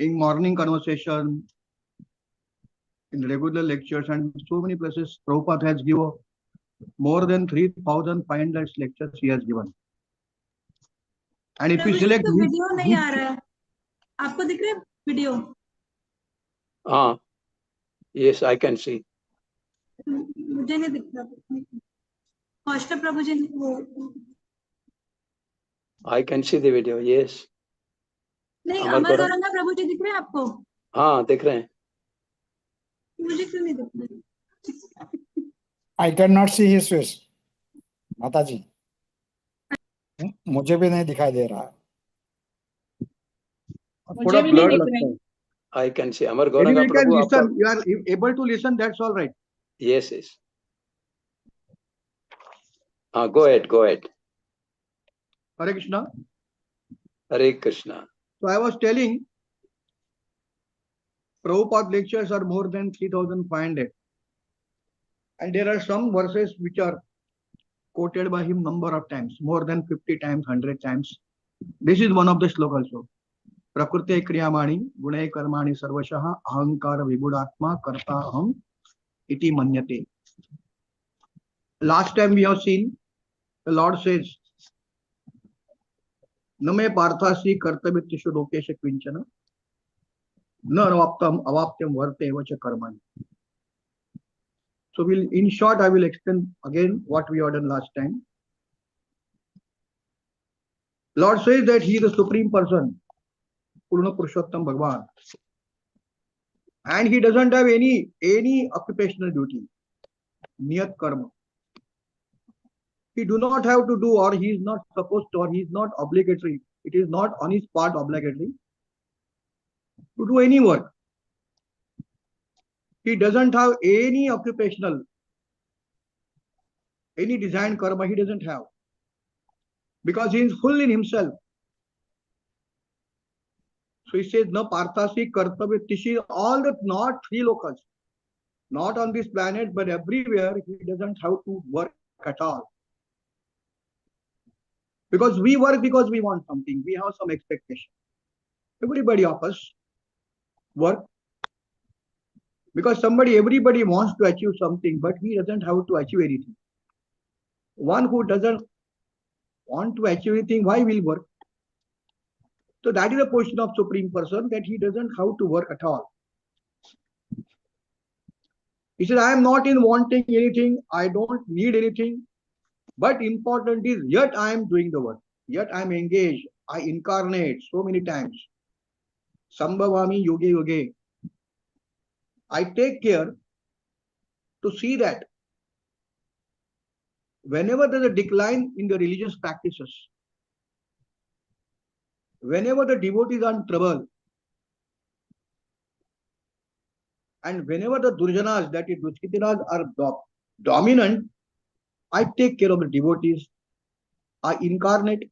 in morning conversation, in regular lectures, and so many places. Prabhupada has given more than 3,500 lectures he has given. And if you select video नहीं आ रहा है, आपको दिख रहा है video? हाँ, yes, I can see. मुझे नहीं दिख रहा. कौशिक प्रभुजी वो I can see the video, yes. नहीं, अमर गौरंगा प्रभुजी दिख रहे हैं आपको? हाँ, दिख रहे हैं. मुझे क्यों नहीं दिख रहे? I cannot see his face, माता जी. मुझे भी नहीं दिखाई दे रहा है. थोड़ा ब्लर लगता है. I can see. Amar Gauranga Anyway, you can listen. You are able to listen. That's all right. Yes, yes. Go ahead, go ahead. Hare Krishna. Hare Krishna. So I was telling, Prabhupada lectures are more than 3,500. And there are some verses which are quoted by him number of times, more than 50 times, 100 times. This is one of the shlokas also. Prakriti kriyamani gunai karmani sarvashaha ahankara vibhudatma karta aham iti manyate. Last time we have seen, the Lord says, Name parthasi kartavitishu lokesha kvinchana na avaptyam varte vacha karmani. So in short, I will explain again what we have done last time. Lord says that he is the supreme person, Purna Purushottam Bhagavan. And he doesn't have any occupational duty, niyat karma. He do not have to do, or he is not supposed to, or he is not obligatory. It is not on his part obligatory to do any work. He doesn't have any occupational, any designed karma he doesn't have. Because he is full in himself. So he says, na parthasi kartavya tishi, all the not three lokas, not on this planet, but everywhere, he doesn't have to work at all. Because we work because we want something, we have some expectation. Everybody of us work because everybody wants to achieve something, but he doesn't have to achieve anything. One who doesn't want to achieve anything, why will work? So that is the position of Supreme Person, that he doesn't have to work at all. He said, I am not in wanting anything, I don't need anything, but important is yet I am doing the work, yet I am engaged, I incarnate so many times. Sambhavami yuge yuge. I take care to see that whenever there is a decline in the religious practices, whenever the devotees are in trouble, and whenever the Durjanas, that is Dushkitinas, are dominant, I take care of the devotees, I incarnate,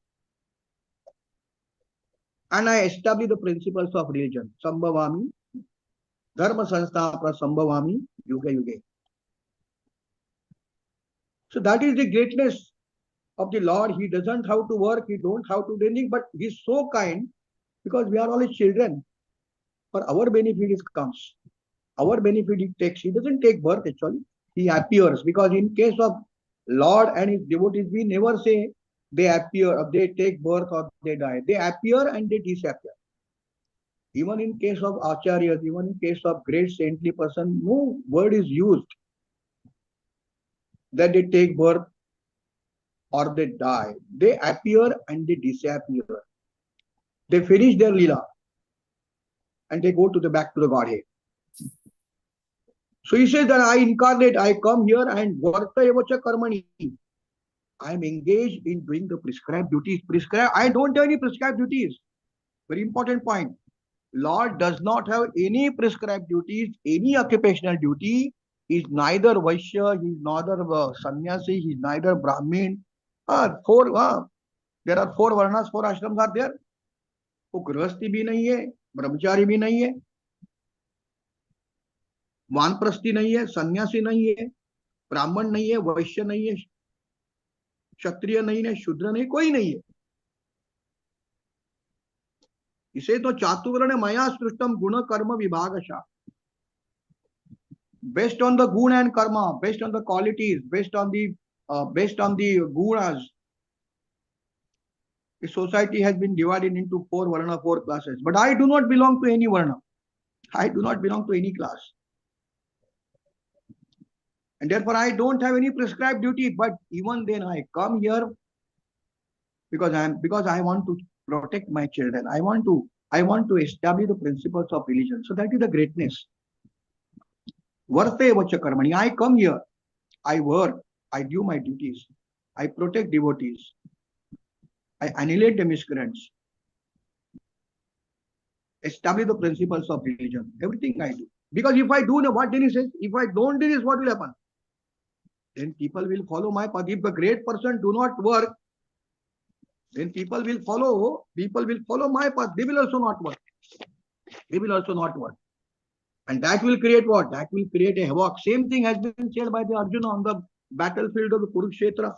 and I establish the principles of religion. Sambhavami, Dharma Sanstha Sambhavami, Yuga Yuge. So that is the greatness of the Lord. He doesn't have to work, he don't have to do anything, but he is so kind because we are all his children. For our benefit it comes. Our benefit he takes. He doesn't take birth actually. He appears, because in case of Lord and his devotees, we never say they appear, or they take birth, or they die. They appear and they disappear. Even in case of acharyas, even in case of great saintly person, no word is used that they take birth or they die. They appear and they disappear. They finish their lila and they go back to the Godhead. So he says that I incarnate, I come here and varta evacha karmani. I am engaged in doing the prescribed duties. I don't have any prescribed duties. Very important point. Lord does not have any prescribed duties, any occupational duty. He is neither Vaishya, he is neither sannyasi, he is neither Brahmin. There are 4 varnas, 4 ashrams are there. वो गृहस्थी भी नहीं है, ब्रह्मचारी भी नहीं है, वानप्रस्थी नहीं है, सन्यासी नहीं है, ब्राह्मण नहीं है, वैश्य नहीं है, क्षत्रिय नहीं है, शूद्र नहीं, कोई नहीं है. He says, "No chaturvarna maya srishtam guna karma vibhagasha." Based on the guna and karma, based on the qualities, based on the gunas, the society has been divided into four varna, four classes. But I do not belong to any varna. I do not belong to any class. And therefore, I don't have any prescribed duty. But even then, I come here because I want to protect my children. I want to establish the principles of religion. So that is the greatness. Varte vacha karmani. I come here. I work. I do my duties. I protect devotees. I annihilate the miscreants. Establish the principles of religion. Everything I do. Because if I do what then he says, if I don't do this, what will happen? Then people will follow my path. If the great person do not work, then people will follow my path. They will also not work. They will also not work. And that will create what? That will create a havoc. Same thing has been said by the Arjuna on the battlefield of the Kurukshetra.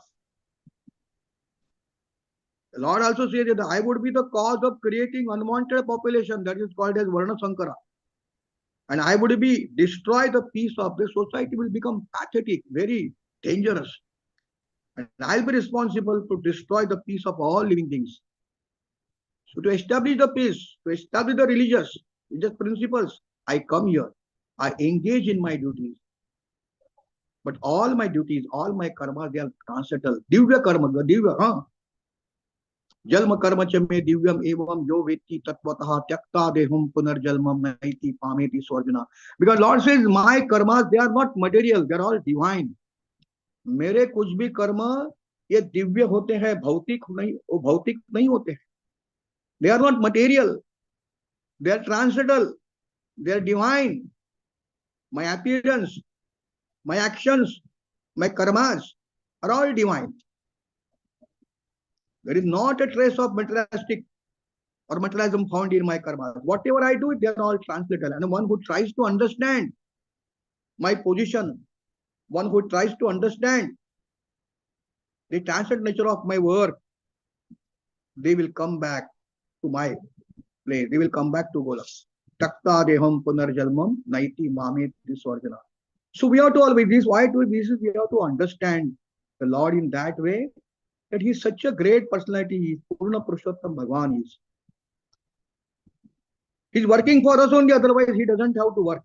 The Lord also says that I would be the cause of creating unwanted population, that is called as Varna Sankara. And I would be destroy the peace of the society, will become pathetic, very dangerous. And I'll be responsible to destroy the peace of all living things. So to establish the peace, to establish the religious principles, I come here. I engage in my duties. But all my duties, all my karmas, they are transcendental. Divya karma, divya, Jalma karma chame divyam evam yo veti tattvataha tyakta dehum punarjalmam naiti pameti swarjana. Because Lord says, my karmas, they are not material, they are all divine. मेरे कुछ भी कर्म ये दिव्य होते हैं, भौतिक नहीं होते हैं. They are not material, they are transcendental, they are divine. My appearance, my actions, my karmas are all divine. There is not a trace of materialistic or materialism found in my karma. Whatever I do, they are all transcendental. And one who tries to understand my position, one who tries to understand the transcendent nature of my work, they will come back to my place. They will come back to Golak. Takta deham punarjalmam naiti mameti swarjana. So we have to always this. Why do this? We have to understand the Lord in that way, that He is such a great personality. He is Purna Purushottam Bhagavan is. He is working for us only, otherwise He doesn't have to work.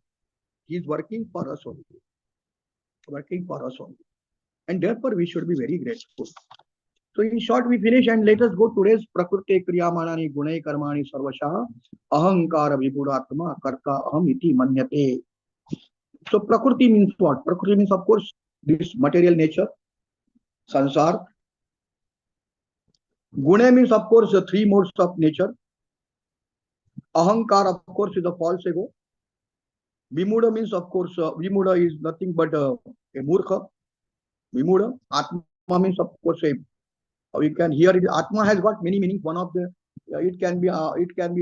He is working for us only. Working for us only. And therefore we should be very grateful. So in short, we finish and let us go today's Prakriti Kriyamanani Gunai Karmani Sarvasha Ahankara Vibhudatma Karta Aham Iti Manyate. So Prakriti means what? Prakriti means, of course, this material nature, Sansar. Guna means, of course, the three modes of nature. Ahankar, of course, is the false ego. Vimuda means, of course, Vimuda is nothing but a murkha. Vimuda. Atma means, of course, we can hear it. Atma has got many meanings. One of the it can be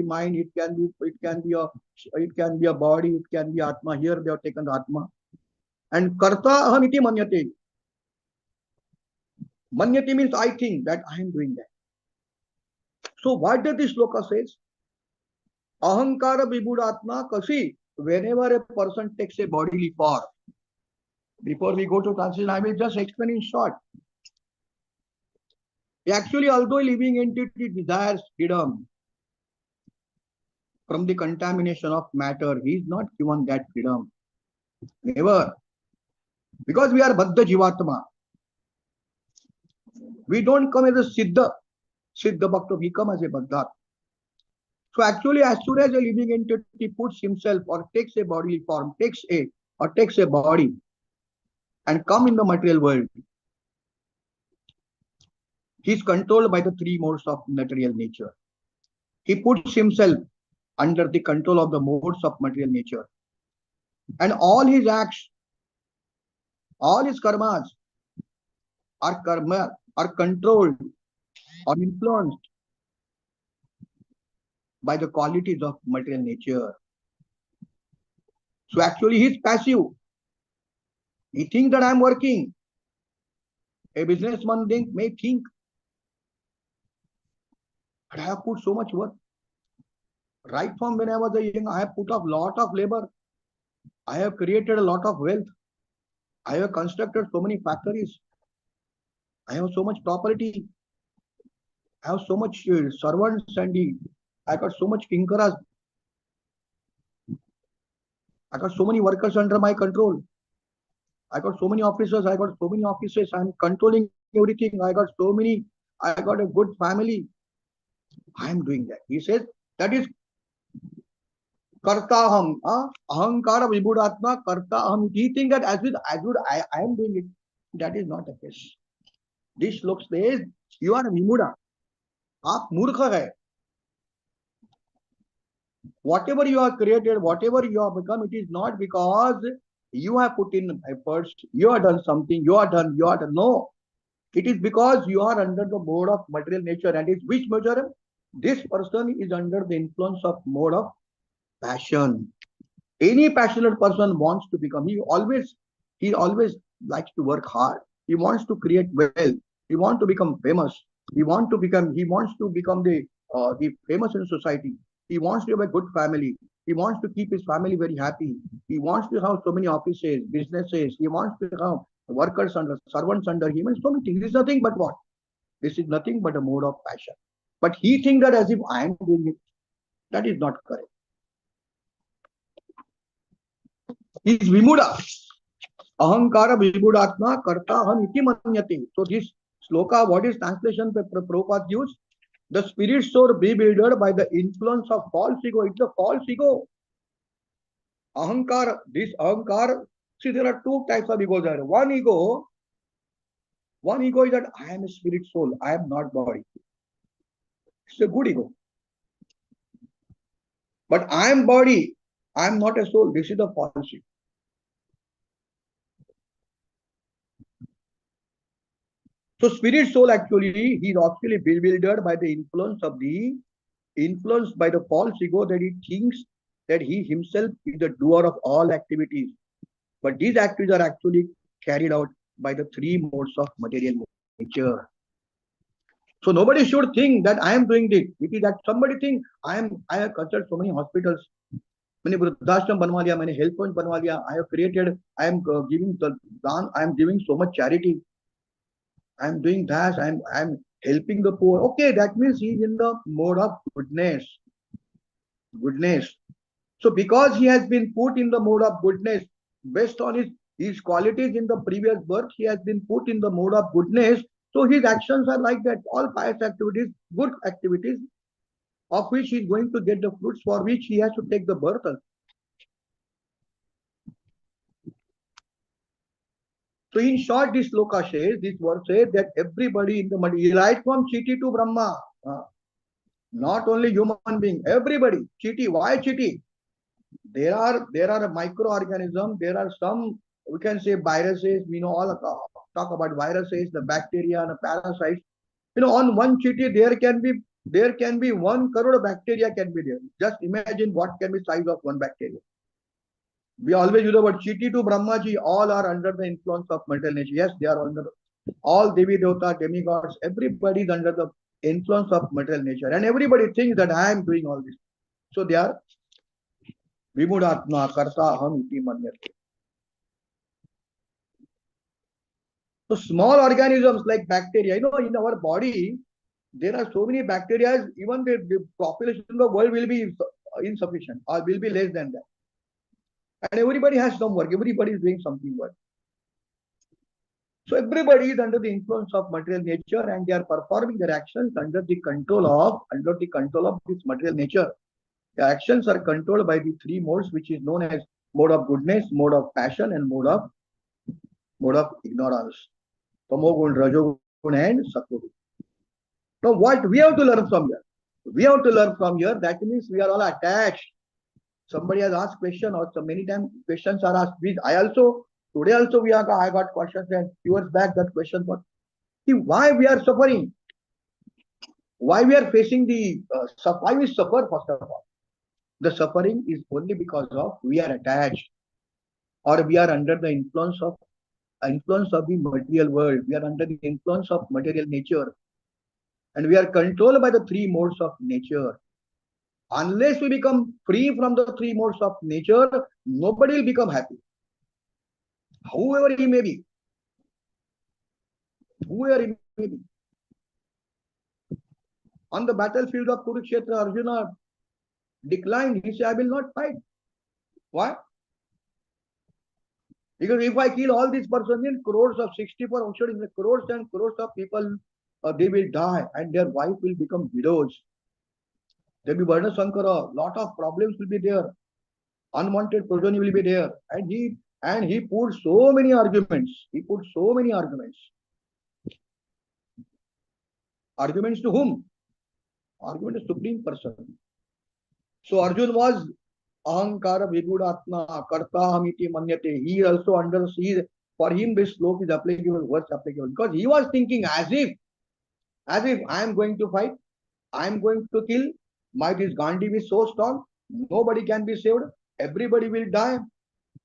mind, it can be a body, it can be Atma. Here they have taken the Atma. And Karta Aham Iti Manyate. Manyate means I think that I am doing that. So what does this shloka says? Ahankara Vibhudatma Kasi. Whenever a person takes a bodily form, before we go to translation, I will just explain in short. Actually, although a living entity desires freedom from the contamination of matter, he is not given that freedom. Never. Because we are Baddha Jivatma. We don't come as a Siddha Bhakta, we come as a Baddha. So actually, as soon as a living entity puts himself or takes a bodily form, takes a body and come in the material world, he is controlled by the three modes of material nature. He puts himself under the control of the modes of material nature. And all his acts, all his karmas are controlled or influenced by the qualities of material nature. So actually he is passive. He thinks that I am working. A businessman may think, but I have put so much work. Right from when I was a young, I have put up lot of labor. I have created a lot of wealth. I have constructed so many factories. I have so much property. I have so much servants and I got so much kinkaras. I got so many workers under my control. I got so many officers. I got so many offices. I'm controlling everything. I got so many. I got a good family. I am doing that. He says that is kartaham. Ahankara vibhudatma kartaham. He thinks that as good I am doing it. That is not the case. This look says you are a vimuda. आप मूर्ख है. Whatever you have created, whatever you have become, it is not because you have put in efforts, you have done something, you are done. No, it is because you are under the mode of material nature. And it's which measure? This person is under the influence of mode of passion. Any passionate person wants to become. He always likes to work hard. He wants to create wealth. He wants to become famous. He wants to become the famous in society. He wants to have a good family. He wants to keep his family very happy. He wants to have so many offices, businesses. He wants to have workers under, servants under him, and so many things. This is nothing but what? This is nothing but a mode of passion. But he thinks that as if I am doing it. That is not correct. He is vimuda. Ahankara vibhudatma karta aham iti manyate. So this shloka, what is translation Prabhupada used? The spirit soul be builded by the influence of false ego. It's a false ego. Ahankara, this ahankara, see there are two types of egos there. One ego is that I am a spirit soul, I am not body. It's a good ego. But I am body, I am not a soul. This is the false ego. So spirit soul actually, he is actually bewildered by the influence by the false ego, that he thinks that he himself is the doer of all activities. But these activities are actually carried out by the three modes of material nature. So nobody should think that I am doing this. It is that somebody think I have constructed so many hospitals, many vruddhashram banwa liya, many health points banwa liya. I have created, I am giving the dan, I am giving so much charity. I am doing that, I am helping the poor. Okay, that means he is in the mode of goodness. So because he has been put in the mode of goodness, based on his qualities in the previous birth, he has been put in the mode of goodness. So his actions are like that. All pious activities, good activities, of which he is going to get the fruits, for which he has to take the birth. So in short, this shloka says, this verse says that everybody in the body, right from Chiti to Brahma, not only human being, everybody. Chiti, why Chiti? There are microorganisms, there are some, we can say viruses, we know all talk about viruses, the bacteria, the parasites. On one chiti there can be 1 crore bacteria can be there. Just imagine what can be size of one bacteria. We always use the word chiti to Brahmaji, all are under the influence of material nature. Yes, they are under all Devi Devata, demigods, everybody is under the influence of material nature. And everybody thinks that I am doing all this. So they are vimudatma karta aham iti manyate. So small organisms like bacteria, in our body, there are so many bacteria, even the population of the world will be insufficient or will be less than that. And everybody has some work, everybody is doing something work. So everybody is under the influence of material nature and they are performing their actions under the control of this material nature. The actions are controlled by the three modes, which is known as mode of goodness, mode of passion, and mode of ignorance. Tamogun, Rajogun, and Sattvagun. Now, what we have to learn from here? That means we are all attached. Somebody has asked question, or so many times questions are asked. Today also I got questions, and years back that question was, why we are suffering? Why we are facing why we suffer first of all? The suffering is only because of we are attached, or we are under the influence of the material world. We are under the influence of material nature. And we are controlled by the three modes of nature. Unless we become free from the three modes of nature, nobody will become happy. Whoever he may be. Whoever he may be. On the battlefield of Kurukshetra, Arjuna declined. He said, I will not fight. Why? Because if I kill all these persons, then crores of 64, crores and crores of people, they will die and their wife will become widows. There will be Varna Sankara, lot of problems will be there. Unwanted progeny will be there. And he put so many arguments. He put so many arguments. Arguments to whom? Argument to Supreme Person. So Arjun was Ahankara Vibhudatma Karta Hamiti Manyate. He also understood, for him this slope is applicable, words applicable. Because he was thinking as if I am going to fight, I am going to kill, this Gandhi is so strong, nobody can be saved, everybody will die,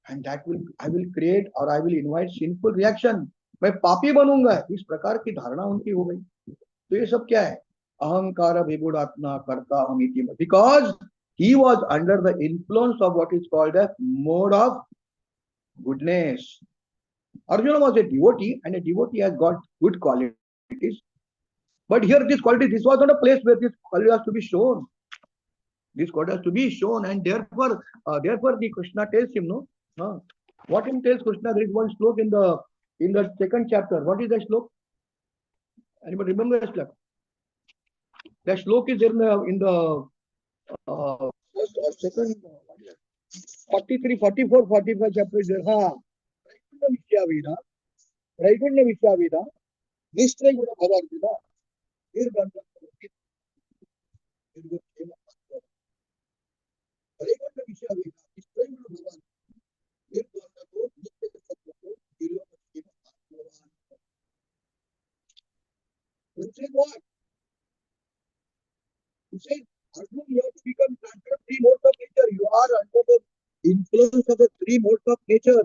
and that will I will create or I will invite sinful reaction. मैं पापी बनूंगा, इस प्रकार की धारणा उनकी हो गई. तो ये सब क्या है? अहंकार विगुणात्मा कर्ता हमिति. Because he was under the influence of what is called a mode of goodness. Arjuna was a devotee, and a devotee has got good qualities. But here, this quality, this was not a place where this quality has to be shown. This quality has to be shown, and therefore, the Krishna tells him, no, what him tells Krishna. There is one slok in the second chapter. What is the slok? Anybody remember the slok? The slok is in the first or second, 43, 44, 45 chapter is there. Raikunda Vishwavida, Nishtray Guna Bhavarjuna, Nirbandha Raikunda Vishwavida, Nishtray Guna Bhavarjuna, Nirbandha Nitya Sattva Nirvana. He said what? He said, Arjuna, you have to become transfer of three modes of nature. You are under the influence of the three modes of nature.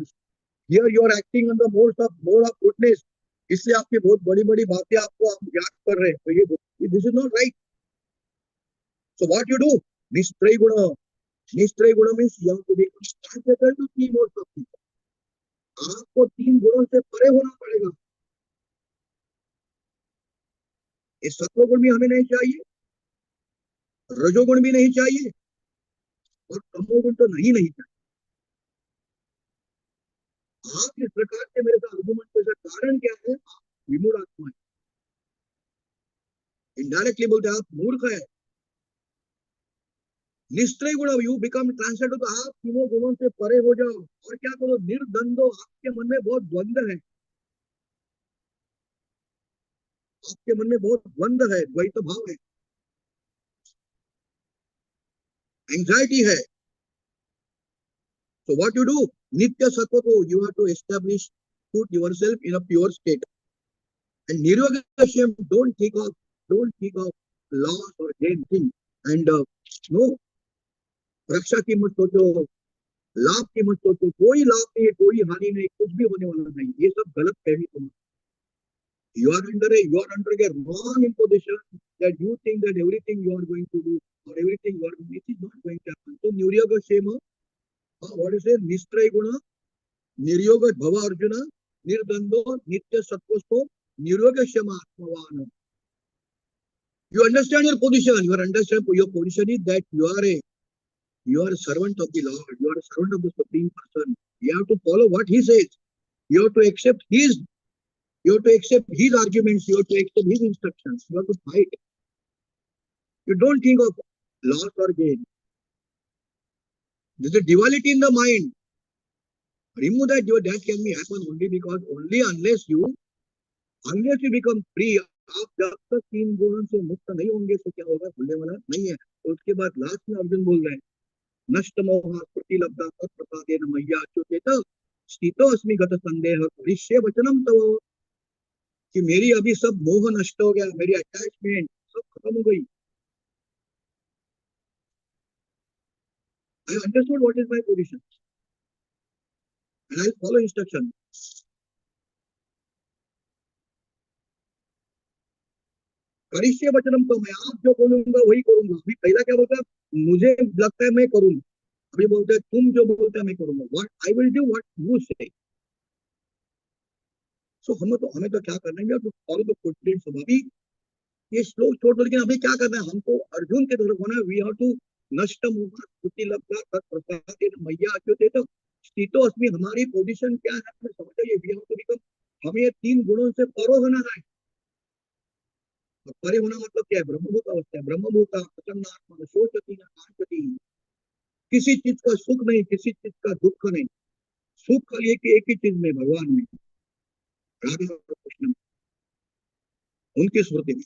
Here you are acting on the mode of goodness. इसलिए आपकी बहुत बड़ी-बड़ी बातें आपको आप याद कर रहे हैं. तो ये this is not right. So what you do? Nishtray guna. Nishtray guna means you have to become transcendental to three modes of nature. आपको तीन गुणों से परे होना पड़ेगा. इस सत्वगुण भी हमें नहीं चाहिए, रजोगुण भी नहीं चाहिए, और तमोगुण तो नहीं चाहिए. आप इस प्रकार से मेरे साथ आर्गुमेंट करने का कारण क्या है? आप विमूढ़ आत्मा है. इनडायरेक्टली बोलते आप मूर्ख है. निश्चय गुण, यू बिकम ट्रांसलेट, तो आप तीनों गुणों से परे हो जाओ. और क्या करो? निर्द्वंद्व. आपके मन में बहुत द्वंद्व है. आपके मन में बहुत द्वंद्व है, द्वैत भाव है, एंजाइटी है. So what you do? Nitya Sattva, you have to establish, put yourself in a pure state. And Nirvagashyam, don't think of loss or gain thing. And no, रक्षा की मत सोचो, लाभ की मत सोचो. कोई लाभ नहीं है, कोई हानि नहीं, कुछ भी होने वाला नहीं. ये सब गलत फहमी तुम. You are under a wrong imposition that you think that everything you are going to do or everything you are doing, it is not going to happen. So Nirvagashyam, what is it? Nishtray guna, Niryoga Bhava Arjuna, Nirdando, Nitya Sattvasto, Niryogashyama Atmavana. You understand your position. Your position is that you are a servant of the Lord. You are a servant of the Supreme Person. You have to follow what He says. You have to accept His arguments. You have to accept His instructions. You have to fight. You don't think of loss or gain. There's a duality in the mind. Remove that. That can be happen only because unless you become free. आप जब तक तीन गुणों से मुक्त नहीं होंगे तो क्या होगा? खुलने वाला नहीं है. तो उसके बाद लास्ट में अर्जुन बोल रहे हैं, नष्ट मोहा स्फूर्ति लब्धा तत्प्रसादेन मय्या अच्युतेत स्थितो अस्मि गत संदेह ऋष्य वचनम तव. कि मेरी अभी सब मोह नष्ट हो गया, मेरी अटैचमेंट सब खत्म हो गई. I understood what is my position and I'll follow instruction. So, करिष्ये वचनम तो मैं, आप जो बोलूंगा वही करूंगा। अभी पहला क्या बोलता है, मुझे लगता है मैं करूंगा, अभी बोलते हैं तुम जो बोलते है मैं करूंगा। What I will do what you से। सो हमें तो क्या करना है, फॉलो द फुटप्रिंट्स ऑफ। अभी ये श्लोक छोड़, लेकिन अभी क्या करना है हमको, अर्जुन के तरफ होना है। वी हैव टू नष्टम स्तुति लब्धा तत्प्रसादेन मय्या अच्युते। तो स्थितो अस्मि, हमारी पोजीशन क्या है हमें समझ आइए। वी हैव टू बिकम, हमें ये 3 गुणों से परो होना है। और परे होना मतलब क्या है, ब्रह्मभूत अवस्था है। ब्रह्मभूत प्रसन्नात्मा शोचति न कांचति, किसी चीज का सुख नहीं, किसी चीज का दुख नहीं। सुख खाली एक ही चीज में, भगवान में, राधा और कृष्ण में, उनकी स्मृति में।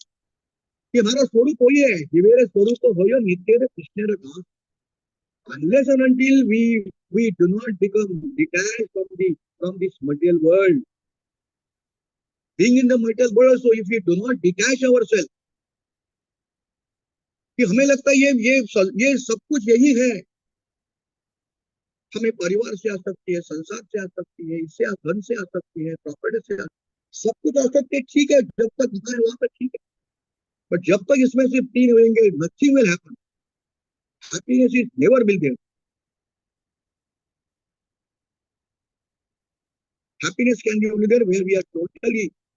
कि हमारा स्वरूप वही है, ये मेरे स्वरूप तो हो नित्य कृष्ण दास। Unless and until we do not become detached from this material world, being in the material world, so if we do not detach ourselves, कि हमें लगता है ये सब कुछ यही है, हमें परिवार से आ सकती है, संसार से आ सकती है, इससे धन से आ सकती है, प्रॉपर्टी से सब कुछ आ सकती है, ठीक है, जब तक है वहां तक ठीक है। बट जब तक इसमें सिर्फ 3 होंगे, nothing will happen. Happiness is never will there. Happiness can be only there where we are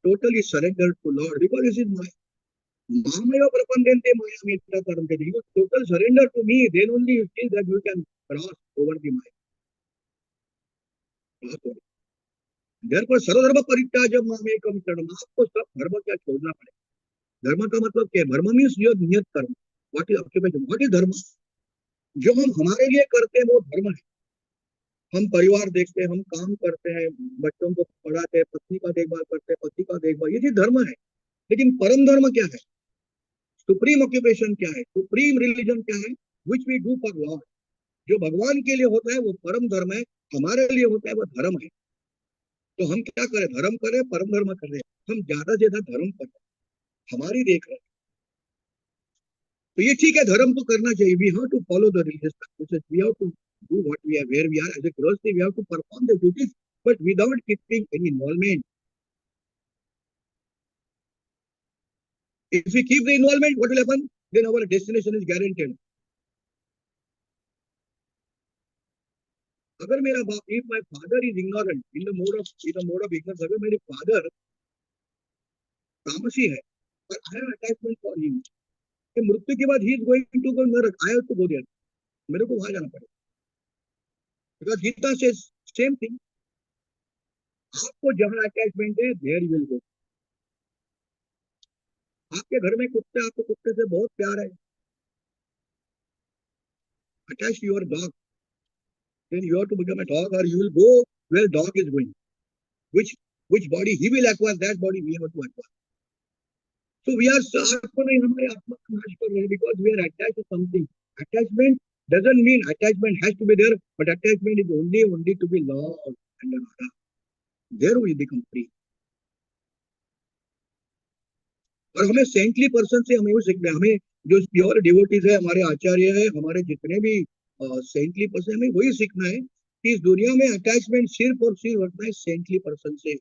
totally surrendered to Lord, because this is my Mamaya Prapandente Maya Mitra Taramkati. You total surrender to me, then only you feel that you can cross over the Maya. Therefore, सर्वधर्म परित्याज्य मामेकम शरणम, आपको सब धर्म क्या छोड़ना पड़ेगा। धर्म का मतलब क्या है, धर्म मीन्स योर नियत कर्म। What is occupation, what is धर्म। जो हम हमारे लिए करते हैं वो धर्म है। हम परिवार देखते हैं, हम काम करते हैं, बच्चों को पढ़ाते हैं, पत्नी का देखभाल करते हैं, पति का देखभाल, ये चीज धर्म है। लेकिन परम धर्म क्या है, सुप्रीम ऑक्यूपेशन क्या है, सुप्रीम रिलीजन क्या है, which we do for Lord. जो भगवान के लिए होता है वो परम धर्म है, हमारे लिए होता है वो धर्म है। तो हम क्या करें, धर्म करें, परम धर्म करें। हम ज्यादा से ज्यादा धर्म करें, हमारी देख रहे। तो ये ठीक है, धर्म तो करना चाहिए। We have to follow the religious practices, we have to do what we are, where we are as a गृहस्थी, we have to perform the duties, but without keeping any involvement. If we keep the involvement, what will happen? Then our destination is guaranteed. अगर मेरा बाप, if my father is ignorant in the mode of ignorance, अगर मेरे father तामसी है, but I have attachment for him, कि मृत्यु के बाद he is going to go नरक, I have to go there, मेरे को वहां जाना पड़ेगा। Because Gita says same thing, आपको जहां अटैचमेंट है there you will go। आपके घर में कुत्ते, आपको कुत्ते से बहुत प्यार है, attach to your dog, then you have to become a dog, or you will go where dog is going, which body he will acquire, that body we have to acquire. So we are आपको नहीं, हमारे आत्मा का नाश कर रहे हैं, because we are attached to something. Attachment doesn't mean attachment has to be there, but attachment is only to be loved and Radha. There we become free. और हमें सेंटली पर्सन से हमें वो सीखना है, हमें जो प्योर डिवोटीज है, हमारे आचार्य है, हमारे जितने भी सेंटली पर्सन, हमें वही सीखना है कि इस दुनिया में अटैचमेंट सिर्फ और सिर्फ रखना है सेंटली पर्सन से।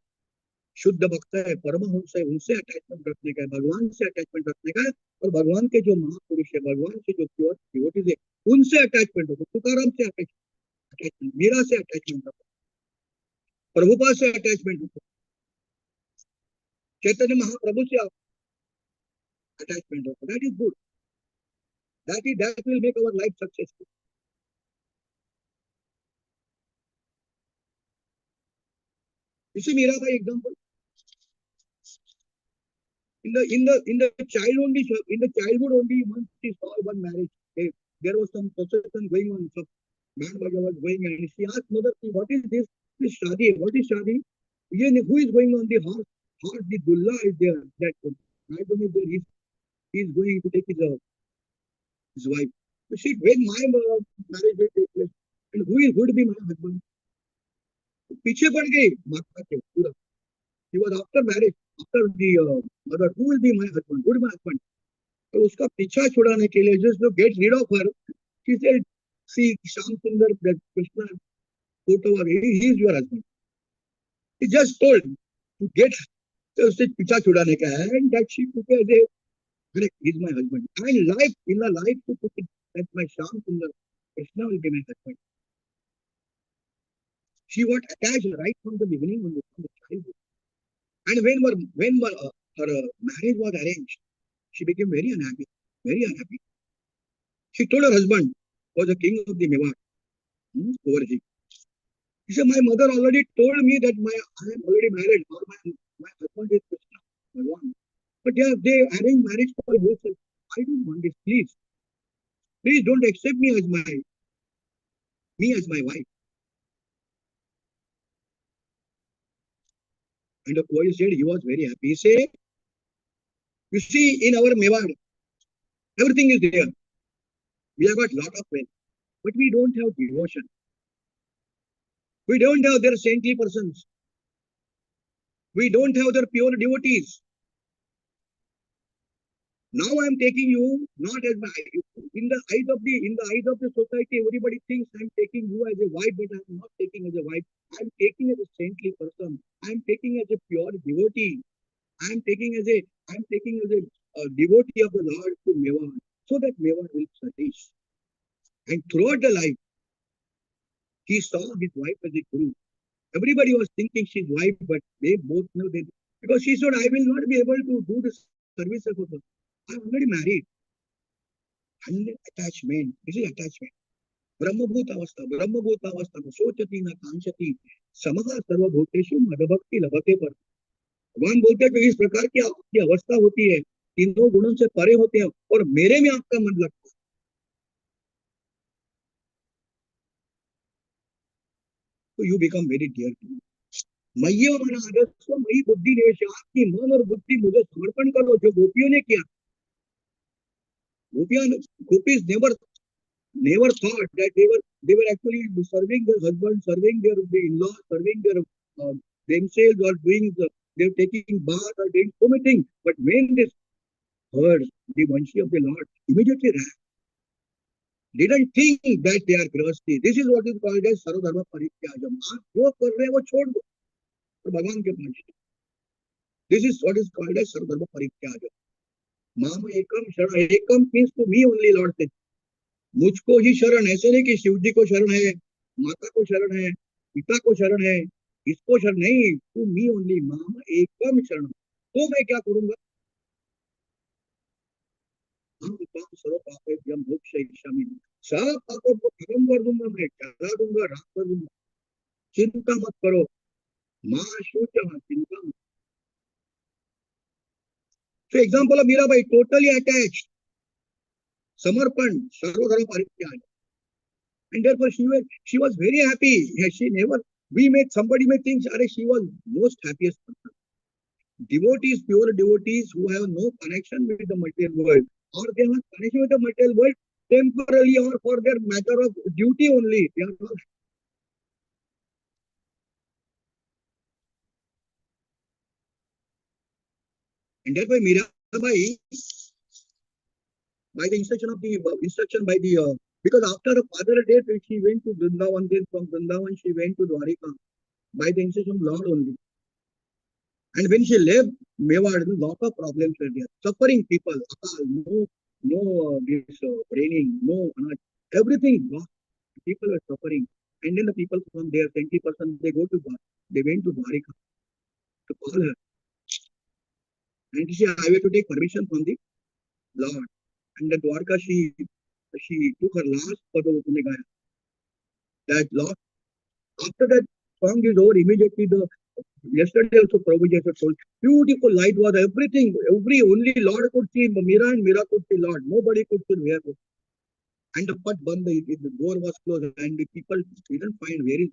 शुद्ध भक्त है, परमहंस है, उनसे अटैचमेंट रखने का है, भगवान से अटैचमेंट रखने का है। और भगवान के जो महापुरुष है, भगवान से जो प्योर डिवोटीज है, उनसे अटैचमेंट रखो। तुकाराम से अटैचमेंट, मीरा से अटैचमेंट रखो, प्रभुपाद से अटैचमेंट रखो, चैतन्य महाप्रभु से अटैचमेंट रखो। That is good, that will make our life successful. इसी मीरा का example, in the childhood only, once she saw one marriage, there was some procession going on, some man was going, and she asked mother, what is this shadi, what is shadi, who is going on the horse, the dulla is there, that Naidam is there, he is going to take his wife. So she, when my marriage will take place, and who would be my husband? पीछे पड़ गई माता के पूरा। He was after marriage, after the mother, who will be my husband, who will be my husband? तो उसका पीछा छुड़ाने के लिए, just to get rid of her, she said, see Shyam Sundar, that Krishna photo, he is your husband. He just told to get, तो उससे पीछा छुड़ाने का है, and that she took as a Correct, he's my husband. And life, in the life to put it that my Shyam Sundar, Krishna will be my husband. She got attached right from the beginning, from the childhood. And when her marriage was arranged, she became very unhappy, very unhappy. She told her husband, was the king of the Mewar, Gauranga. He said, my mother already told me that I am already married, or my husband is Krishna, Bhagwan. But yeah, they arrange marriage for yourself. I don't want this, please. Please don't accept me as my wife. And the boy said he was very happy. He said, you see, in our Mewar, everything is there. We have got lot of wealth, but we don't have devotion. We don't have their saintly persons. We don't have their pure devotees. Now I am taking you not as my in the eyes of the society. Everybody thinks I am taking you as a wife, but I am not taking as a wife. I am taking as a saintly person. I am taking as a pure devotee. I am taking as a devotee of the Lord to Mewar, so that Mewar will flourish. And throughout the life, he saw his wife as a guru. Everybody was thinking she's wife, but they both know that because she said, I will not be able to do the services of her. I'm already married. And attachment. This is attachment. ब्रह्मभूतावस्था सोचती न कांक्षति समः सर्वभूतेषु मदभक्ति लभते पर भगवान बोलते हैं कि इस प्रकार की आपकी अवस्था होती है, तीनों गुणों से परे होते हैं और मेरे में आपका मन लगता है. तो you become very dear to me. मय्यो मन आदर्शो मयि बुद्धि निवेश. आपकी मन और बुद्धि मुझे समर्पण करो, जो गोपियों ने किया. Gopis never thought that they were actually serving their husband, serving their in-laws, serving their themselves, or they're taking bath or doing so many things. But when they heard the Vanshi of the Lord, immediately ran. Didn't think that they are grahasti. This is what is called as sarvadharma parityajam. आप जो कर रहे हैं वो छोड़ दो और भगवान के पास. This is what is called as sarvadharma parityajam. माम एकम शरण. एकम means to me only, Lord said. मुझको ही शरण. ऐसे नहीं कि शिव जी को शरण है, माता को शरण है, पिता को शरण है, इसको शरण नहीं. To me only. माम एकम शरण. तो मैं क्या करूंगा? हम सर्व पापेभ्यम मोक्षयिष्यामि. सब पापों को खत्म कर दूंगा, मैं जला दूंगा, राख कर दूंगा. चिंता मत करो. मां शोचः. चिंता मत. So example of Mirabai, totally attached. Samarpan, sarvadharma parityaj. And therefore she was very happy. Somebody may think, she was most happiest person. Devotees, pure devotees who have no connection with the material world, or they have connection with the material world temporarily or for their matter of duty only. They are not. And therefore Mirabai, by the instruction by the because after her father's death, she went to Vrindavan. Then from Vrindavan, she went to Dwarika by the instruction of Lord only. And when she left Mewar, a lot of problems were there. Suffering people, no raining, no everything lost. People were suffering. And then the people from there, 20%, they went to Dwarika to call her. And she said, I have to take permission from the Lord. And then Dwarka, she took her last photo. That Lord, after that song is over, immediately yesterday also Prabhuji has told, beautiful light was everything. Only Lord could see Mira and Mira could see Lord. Nobody could see where. And the pat band, the door was closed, and the people didn't find where is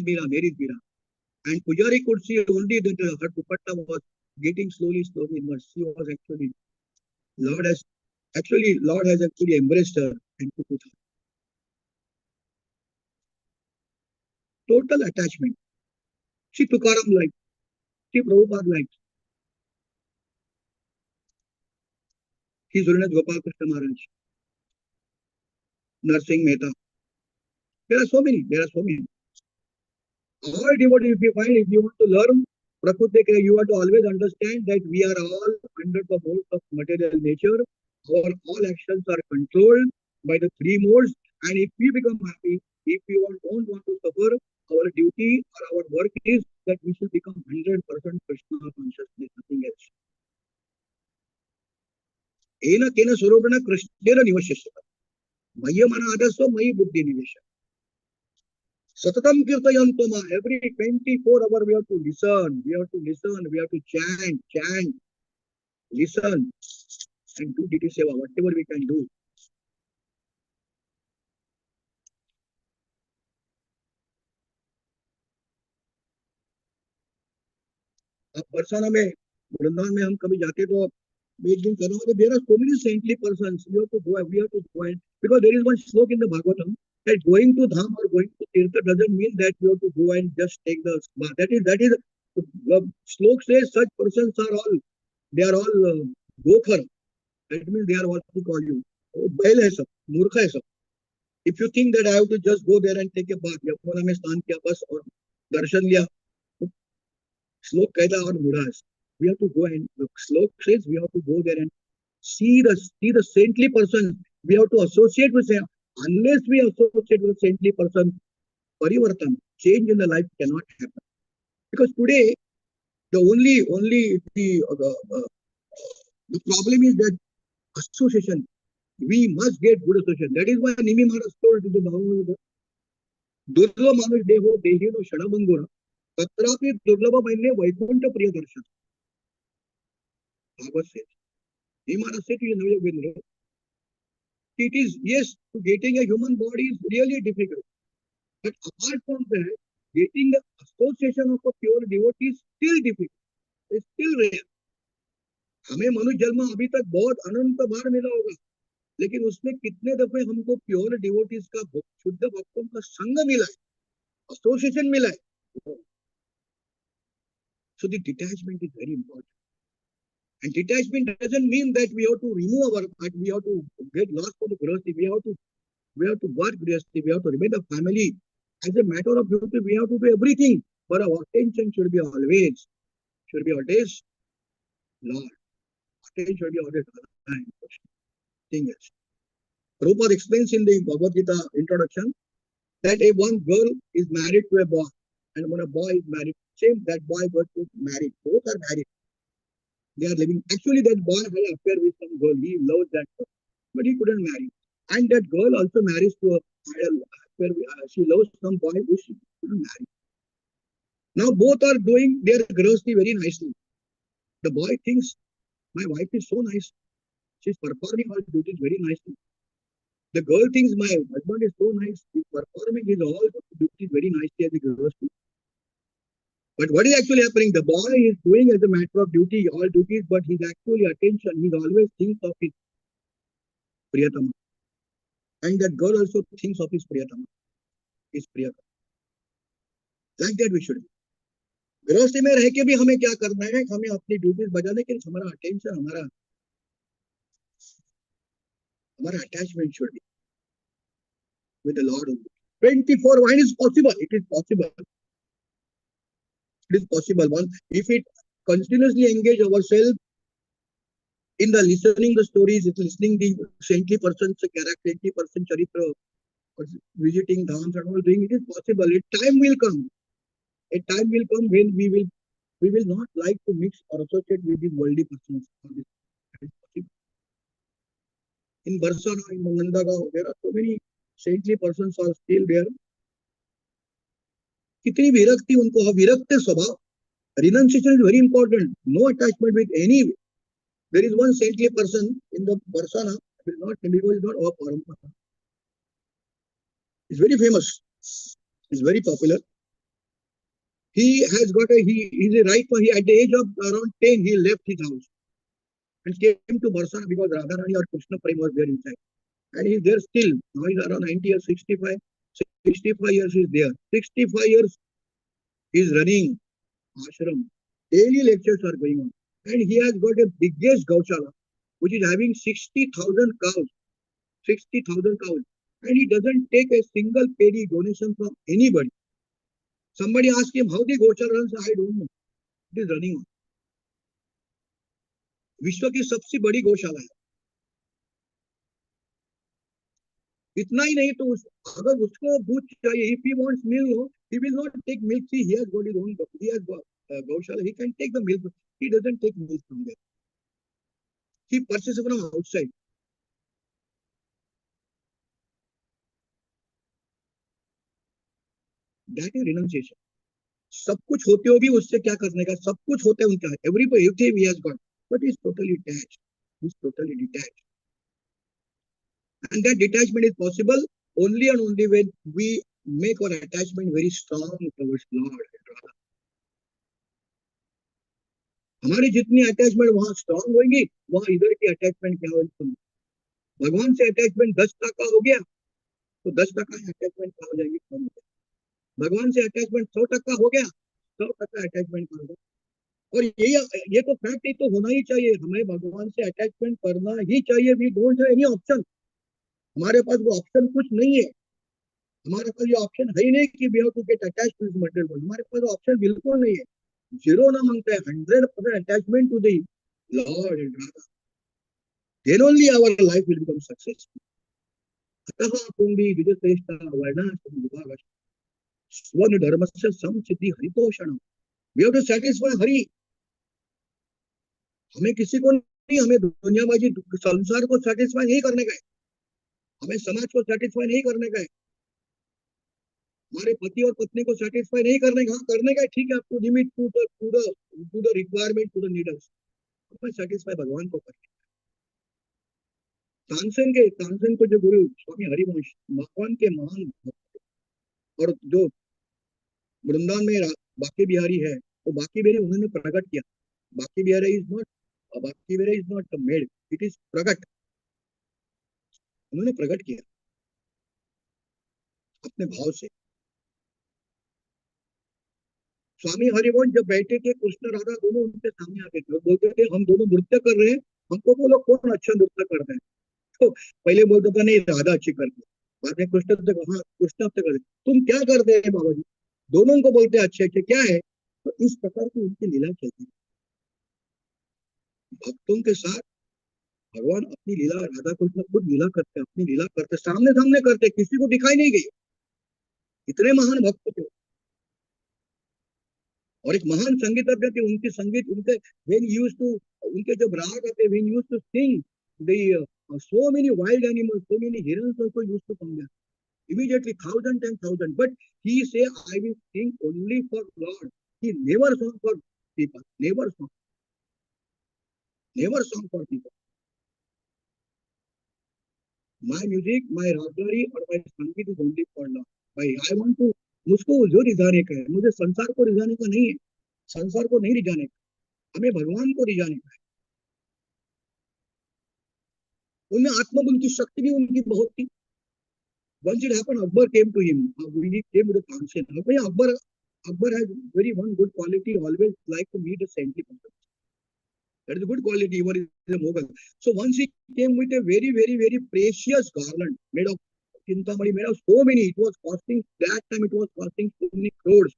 Mira, where is Mira. And Pujari could see only that her dupatta was getting slowly inwards. She was actually, Lord has actually embraced her and put her. Total attachment. She Tukaram liked. She Prabhupada liked. His Holiness Gopal Krishna Maharaj. Narsingh Mehta. There are so many. All devotees, if you want to learn Prakriti, you have to always understand that we are all under the modes of material nature. Our all actions are controlled by the three modes. And if we become happy, if we don't want to suffer, our duty or our work is that we should become 100% Krishna consciousness, nothing else. Ena kena swarupena krishnena nivashasya. Maya mana adasya mayi buddhi nivesha. Satatam kirtayantama. Every 24 hours we have to listen, we have to chant, listen, and do deity seva, whatever we can do. अब बरसाना में वृंदावन में हम कभी जाते तो एक दिन कर रहा there are so many saintly persons. We have to go and because there is one slok in the Bhagavatam that going to Dham or going to Tirtha doesn't mean that you have to go and just take the bath. That is the slok says such persons are all gokhar. That means they are what we call you. Bail hai sab, murkha hai sab. If you think that I have to just go there and take a bath, Yamuna mein snan kiya bas aur darshan liya, Slok कहता और बूढ़ा है. We have to go and the Slok says we have to go there and see the saintly person. We have to associate with him. Unless we associate with a saintly person, parivartan, change in the life cannot happen. Because today the problem is that association. We must get good association. That is why Nimi Maharaj told to the Bhagavad Durla Manush Deho Dehino Shadabangura. Tatrapi Durlabha Maine Vaikunta Priya Darshan. Bhagavad says. He Maharaj said to you, it is, yes, getting a human body is really difficult. But apart from that, getting the association of a pure devotee is still difficult. It's still rare. हमें मनुष्य जन्म अभी तक बहुत अनंत बार मिला होगा, लेकिन उसमें कितने दफे हमको प्योर डिवोटीज का शुद्ध भक्तों का संग मिला है, एसोसिएशन मिला है. So the detachment is very important. And detachment doesn't mean that we have to remove we have to get lost for the grihasti. We have to work grihasti. We have to remain a family. As a matter of duty, we have to do everything. But our attention should be always Lord. Attention should be always time. Thing else. Prabhupada explains in the Bhagavad Gita introduction that a one girl is married to a boy, and when a boy is married, same that boy got married. Both are married. They are living. Actually, that boy had an affair with some girl. He loves that girl, but he couldn't marry. And that girl also marries to she loves some boy who she couldn't marry. Now both are doing their grihasti very nicely. The boy thinks, my wife is so nice. She's performing her duties very nicely. The girl thinks, my husband is so nice. He's performing his all duties very nicely as a grihasti. But what is actually happening? The boy is doing as a matter of duty, all duties, but his actually attention, he always thinks of his Priyatama. And that girl also thinks of his Priyatama. Like that we should be. गृहस्थी में रह के भी हमें क्या करना है, हमें अपनी ड्यूटीज बजाने के लिए हमारा अटेंशन, हमारा attachment should be with the Lord. 24 why is possible? It is possible. It is possible. One, if it continuously engage ourselves in the listening the stories, listening the saintly person's character, saintly person charitra, visiting dhams and all doing, it is possible. A time will come. A time will come when we will not like to mix or associate with these worldly persons. In Barsana, in Mandagaon, there are so many saintly persons are still there. कितनी विरक्ति उनको, विरक्त स्वभाव. Renunciation is very important. No attachment with any. There is one saintly person in the Barsana, I will not name because it's not our parampara. He's very famous. He's very popular. He has got he's a right, at the age of around 10, he left his house and came to Barsana because Radharani or Krishna Prem was there inside. And he's there still. Now he's around 90 or 65. 65 years he's there. 65 years he's running ashram. Daily lectures are going on. And he has got a biggest gaushala, which is having 60,000 cows. 60,000 cows. And he doesn't take a single penny donation from anybody. Somebody asked him how the gaushala runs. I don't know. It is running on. विश्व की सबसे बड़ी गौशाला है. इतना ही नहीं तो अगर उसको दूध चाहिए, if he wants milk, he will not take milk. See, he has got his own, he has got goshala, he can take the milk. He doesn't take milk from there. He purchases from outside. That is renunciation. सब कुछ होते हुए भी उससे क्या करने का, सब कुछ होते उनका, everything he has got, but he is totally detached. He is totally detached. And that detachment is possible only and only when we make our attachment very strong towards Lord. हमारी जितनी अटैचमेंट वहां strong होगी, वहां इधर की attachment क्या होगी. भगवान से अटैचमेंट 10% हो गया तो 10% अटैचमेंट क्या हो जाएगी, कम हो जाएगी. भगवान से अटैचमेंट 100% हो गया, 100% अटैचमेंट कम हो गया. और ये तो फैक्ट ही तो होना ही चाहिए, हमें भगवान से अटैचमेंट करना ही चाहिए. We don't have any option. हमारे पास वो ऑप्शन कुछ नहीं है. हमारे पास ये ऑप्शन है ही नहीं कि we have to get attached to this material world. हमारे पास ऑप्शन बिल्कुल नहीं है. जीरो ना मांगता है, 100% attachment to the lord and Radha. Then only our life will become successful. अतः पुंडी विदुश्रेष्ठा वर्णाश्रम विभाग स्वर्ण धर्मस्य समसिद्धि हरितोषणम. We have to satisfy Hari. हमें किसी को नहीं, हमें दुनियाबाजी संसार को सेटिस्फाई नहीं करने का है, हमें समाज को सेटिस्फाई नहीं करने का है, हमारे पति और पत्नी को सेटिस्फाई नहीं करने का. करने का है, ठीक है, आपको limit to the requirement to the needs. हमें सेटिस्फाई भगवान को करना. तानसेन को जो गुरु स्वामी हरिवंश भगवान के महान भक्त, और जो वृंदावन में बाकी बिहारी है, वो बाकी बिहारी उन्होंने प्रकट किया. बाकी Bihari is not made, it is प्रकट. उन्होंने प्रकट किया अपने भाव से. स्वामी हरिवंश जब बैठे थे, कृष्ण राधा दोनों उनके सामने आते थे और बोलते थे हम दोनों नृत्य कर रहे हैं, हमको बोलो कौन अच्छा नृत्य करता है. तो पहले बोलता था नहीं राधा अच्छी करती है, बाद में कृष्ण से हाँ कृष्ण अच्छे करते. तुम क्या करते हैं बाबा जी. दोनों को बोलते अच्छे अच्छे क्या है. तो इस प्रकार की उनकी लीला चलती है. भक्तों के साथ भगवान अपनी लीला, राधा कृष्ण खुद लीला करते, अपनी लीला करते, सामने सामने करते, किसी को दिखाई नहीं गई. इतने महान भक्त थे. और एक महान संगीतज्ञ थे. उनके संगीत, उनके when used to, उनके जब राग आते, when used to sing the so many wild animals, so many hirans also used to come there immediately, 1,000 and 1,000. But he say I will sing only for Lord. He never sung for people, never sung for people. My music, my रागदारी और my संगीत is only for Lord. भाई I want to, मुझको जो रिझाने का है, मुझे संसार को रिझाने का नहीं है, संसार को नहीं रिझाने का, हमें भगवान को रिझाने का है. उनमें आत्मबुद्धि की शक्ति भी उनकी बहुत थी. Once it happened, Akbar came to him. When he came with the function, Akbar has very one good quality, always like to meet a saintly person. That is a good quality, even is a Mughal. So once he came with a very, very, very precious garland made of Chintamani, made of so many, it was costing, that time it was costing so many crores.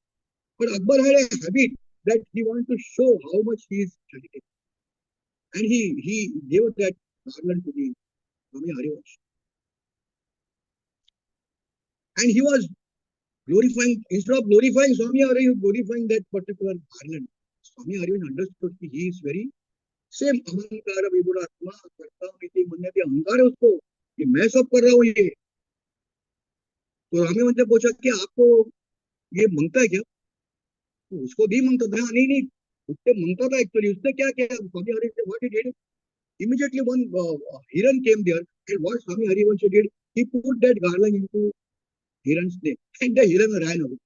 But Akbar had a habit that he wanted to show how much he is charity. And he gave that garland to the Swami Harivansh. And he was glorifying, instead of glorifying Swami Harivansh, he was glorifying that particular garland. Swami Harivansh understood that he is very same अहंकार विगुणात्मा करता हूँ, मन्यते अहंकार है उसको कि मैं सब कर रहा हूँ ये. तो हमें उनसे पूछा कि आपको ये मांगता है क्या. तो उसको भी मांगता था. नहीं नहीं, उससे मांगता था एक्चुअली. उसने क्या किया, Swami Harivansh what he did, immediately one hiran came there, and what Swami Harivansh did, he put that garland into hiran's neck and the hiran ran away.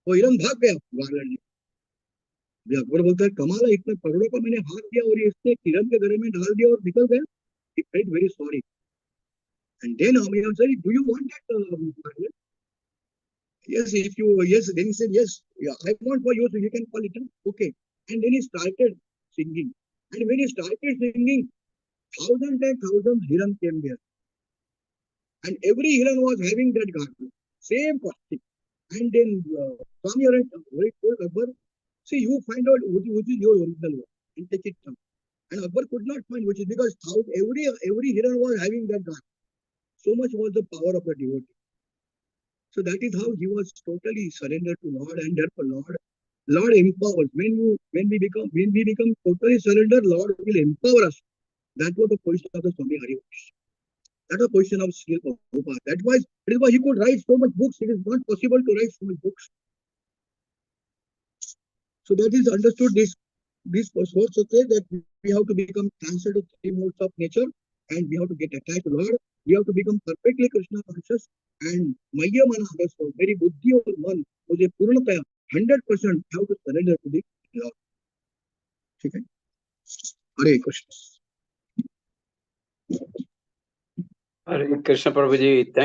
वो हिरन भाग गया गार्लैंड. अकबर बोलता है कमाल है, इतने करोड़ों का मैंने हाथ दिया और इसने किरण के गले में डाल दिया और निकल गया. He felt very sorry. And then Amar said, do you want that? Yes, then he said, yes, yeah, I want for you, so you can call it. Okay. And then he started singing. And when he started singing, 1,000 and 1,000 hiran came there. And every hiran was having that garland, same costume. And then Swami told Akbar, See, you find out which is your original one and take it down. And Akbar could not find which is because every hero was having that gun. So much was the power of the devotee. So that is how he was totally surrendered to Lord, and therefore Lord empowers. When we become totally surrendered, Lord will empower us. That was the position of the Swami Harivansh. That was the position of Sri Prabhupada. That is why he could write so much books. It is not possible to write so much books. So that is understood. This was okay that we have to become transferred to three modes of nature, and we have to get attached to Lord. We have to become perfectly Krishna conscious, and Maya Mana also very buddhi or man मुझे पूर्णतया 100% have to surrender to the Lord. ठीक है? Hare Krishna. Hare Krishna, Prabhuji. Thank